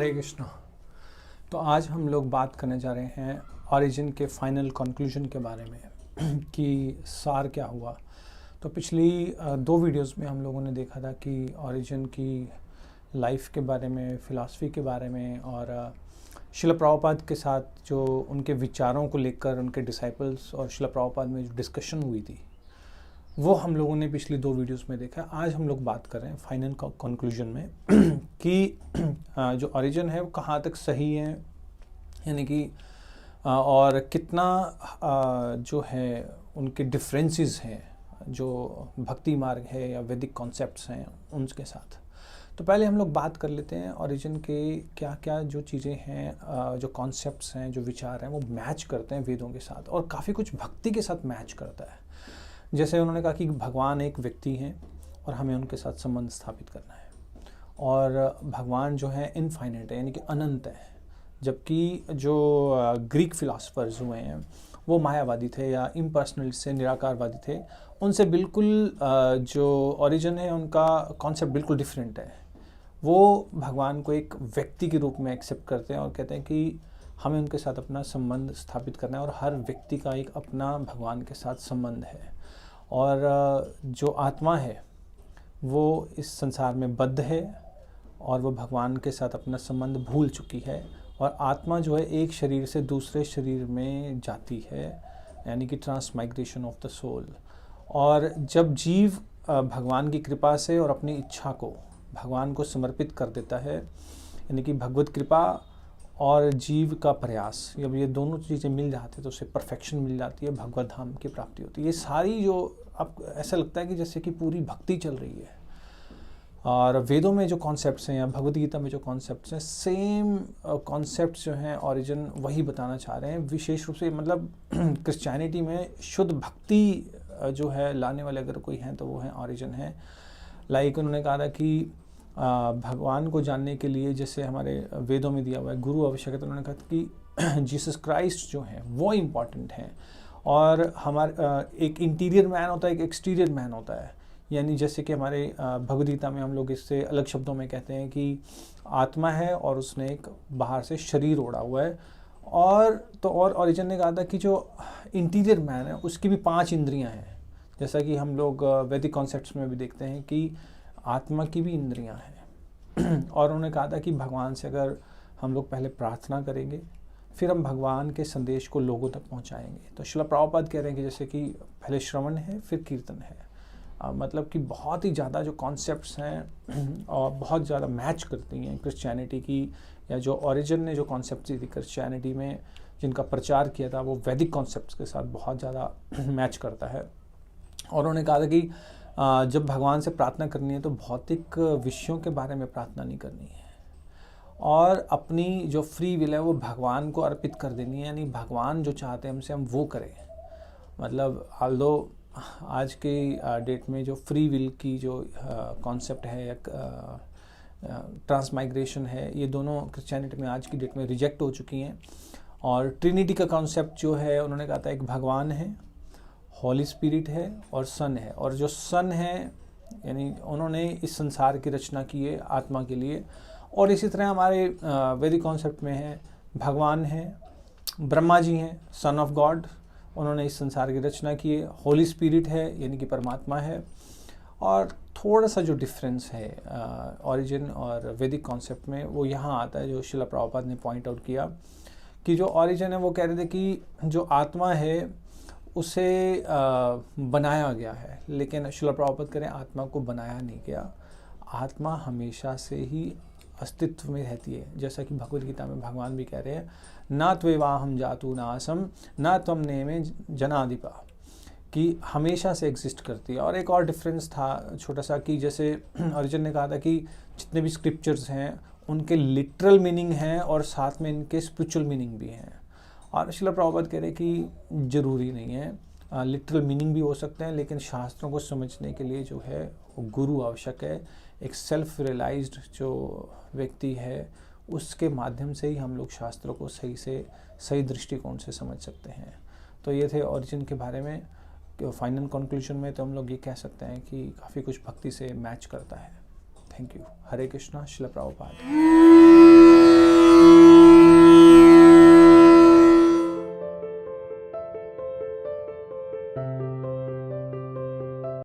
हरे कृष्णा। तो आज हम लोग बात करने जा रहे हैं ओरिजिन के फाइनल कंक्लूजन के बारे में कि सार क्या हुआ। तो पिछली दो वीडियोस में हम लोगों ने देखा था कि ओरिजिन की लाइफ के बारे में, फ़िलासफ़ी के बारे में और शिला प्रभुपाद के साथ जो उनके विचारों को लेकर उनके डिसाइपल्स और शिला प्रभुपाद में जो डिस्कशन हुई थी वो हम लोगों ने पिछली दो वीडियोस में देखा। आज हम लोग बात कर रहे हैं फाइनल कंक्लूजन में कि जो ओरिजिन है वो कहाँ तक सही है, यानी कि और कितना जो है उनके डिफरेंसेस हैं जो भक्ति मार्ग है या वैदिक कॉन्सेप्ट्स हैं उनके साथ। तो पहले हम लोग बात कर लेते हैं ओरिजिन के क्या क्या जो चीज़ें हैं, जो कॉन्सेप्ट्स हैं, जो विचार हैं वो मैच करते हैं वेदों के साथ और काफ़ी कुछ भक्ति के साथ मैच करता है। जैसे उन्होंने कहा कि भगवान एक व्यक्ति हैं और हमें उनके साथ संबंध स्थापित करना है, और भगवान जो है इनफाइनाइट है यानी कि अनंत है, जबकि जो ग्रीक फिलासफर्स हुए हैं वो मायावादी थे या इम्पर्सनल से निराकारवादी थे। उनसे बिल्कुल जो ओरिजिन है उनका कॉन्सेप्ट बिल्कुल डिफरेंट है। वो भगवान को एक व्यक्ति के रूप में एक्सेप्ट करते हैं और कहते हैं कि हमें उनके साथ अपना संबंध स्थापित करना है और हर व्यक्ति का एक अपना भगवान के साथ संबंध है। और जो आत्मा है वो इस संसार में बद्ध है और वो भगवान के साथ अपना संबंध भूल चुकी है, और आत्मा जो है एक शरीर से दूसरे शरीर में जाती है, यानी कि ट्रांसमाइग्रेशन ऑफ द सोल। और जब जीव भगवान की कृपा से और अपनी इच्छा को भगवान को समर्पित कर देता है, यानी कि भगवत कृपा और जीव का प्रयास, जब ये दोनों चीज़ें मिल जाती है तो उसे परफेक्शन मिल जाती है, भगवत धाम की प्राप्ति होती है। ये सारी जो अब ऐसा लगता है कि जैसे कि पूरी भक्ति चल रही है। और वेदों में जो कॉन्सेप्ट्स हैं या भगवद गीता में जो कॉन्सेप्ट्स हैं, सेम कॉन्सेप्ट्स जो हैं ओरिजिन वही बताना चाह रहे हैं। विशेष रूप से मतलब क्रिश्चियनिटी में शुद्ध भक्ति जो है लाने वाले अगर कोई हैं तो वो हैं ओरिजिन है। लाइक उन्होंने कहा था कि भगवान को जानने के लिए जैसे हमारे वेदों में दिया हुआ है गुरु आवश्यक है, तो उन्होंने कहा कि जीसस क्राइस्ट जो हैं वो इम्पॉर्टेंट हैं। और हमारे एक इंटीरियर मैन होता है, एक एक्सटीरियर मैन होता है। यानी जैसे कि हमारे भगवद गीता में हम लोग इससे अलग शब्दों में कहते हैं कि आत्मा है और उसने एक बाहर से शरीर ओढ़ा हुआ है। और ओरिजिन ने कहा था कि जो इंटीरियर मैन है उसकी भी 5 इंद्रियां हैं, जैसा कि हम लोग वैदिक कॉन्सेप्ट्स में भी देखते हैं कि आत्मा की भी इंद्रियां हैं। और उन्होंने कहा था कि भगवान से अगर हम लोग पहले प्रार्थना करेंगे फिर हम भगवान के संदेश को लोगों तक पहुंचाएंगे। तो शिला प्रभुपाद कह रहे हैं कि जैसे कि पहले श्रवण है फिर कीर्तन है। मतलब कि बहुत ही ज़्यादा जो कॉन्सेप्ट्स हैं और बहुत ज़्यादा मैच करती हैं क्रिश्चियनिटी की, या जो ओरिजिन ने जो कॉन्सेप्ट थी क्रिश्चियनिटी में जिनका प्रचार किया था वो वैदिक कॉन्सेप्ट्स के साथ बहुत ज़्यादा मैच करता है। और उन्होंने कहा था कि जब भगवान से प्रार्थना करनी है तो भौतिक विषयों के बारे में प्रार्थना नहीं करनी है, और अपनी जो फ्री विल है वो भगवान को अर्पित कर देनी है, यानी भगवान जो चाहते हैं हमसे हम वो करें। मतलब ऑल्दो आज के डेट में जो फ्री विल की जो कॉन्सेप्ट है या ट्रांसमाइग्रेशन है, ये दोनों क्रिश्चियनिटी में आज की डेट में रिजेक्ट हो चुकी हैं। और ट्रिनिटी का कॉन्सेप्ट जो है उन्होंने कहा था एक भगवान है, होली स्पिरिट है और सन है। और जो सन है यानी उन्होंने इस संसार की रचना की है आत्मा के लिए। और इसी तरह हमारे वैदिक कॉन्सेप्ट में है भगवान है, ब्रह्मा जी हैं, सन ऑफ गॉड, उन्होंने इस संसार की रचना की है। होली स्पिरिट है यानी कि परमात्मा है। और थोड़ा सा जो डिफरेंस है ओरिजिन और वैदिक कॉन्सेप्ट में वो यहाँ आता है, जो शिला प्रभुपाद ने पॉइंट आउट किया कि जो ओरिजिन है वो कह रहे थे कि जो आत्मा है उसे बनाया गया है, लेकिन शिला प्रभुपाद कह रहे हैं आत्मा को बनाया नहीं गया, आत्मा हमेशा से ही अस्तित्व में रहती है। जैसा कि भगवद गीता में भगवान भी कह रहे हैं ना त्वेवाहम जातु नासम ना त्वम नेमे जनाधिपा, कि हमेशा से एग्जिस्ट करती है। और एक और डिफरेंस था छोटा सा कि जैसे ओरिजिन ने कहा था कि जितने भी स्क्रिप्चर्स हैं उनके लिटरल मीनिंग हैं और साथ में इनके स्पिरिचुअल मीनिंग भी हैं। और शिला प्रभुपाद कह रहे कि ज़रूरी नहीं है, लिटरल मीनिंग भी हो सकते हैं, लेकिन शास्त्रों को समझने के लिए जो है वो गुरु आवश्यक है। एक सेल्फ रियलाइज्ड जो व्यक्ति है उसके माध्यम से ही हम लोग शास्त्रों को सही दृष्टिकोण से समझ सकते हैं। तो ये थे ओरिजिन के बारे में। फाइनल कंक्लूजन में तो हम लोग ये कह सकते हैं कि काफ़ी कुछ भक्ति से मैच करता है। Thank you. Hare Krishna. Srila Prabhupada.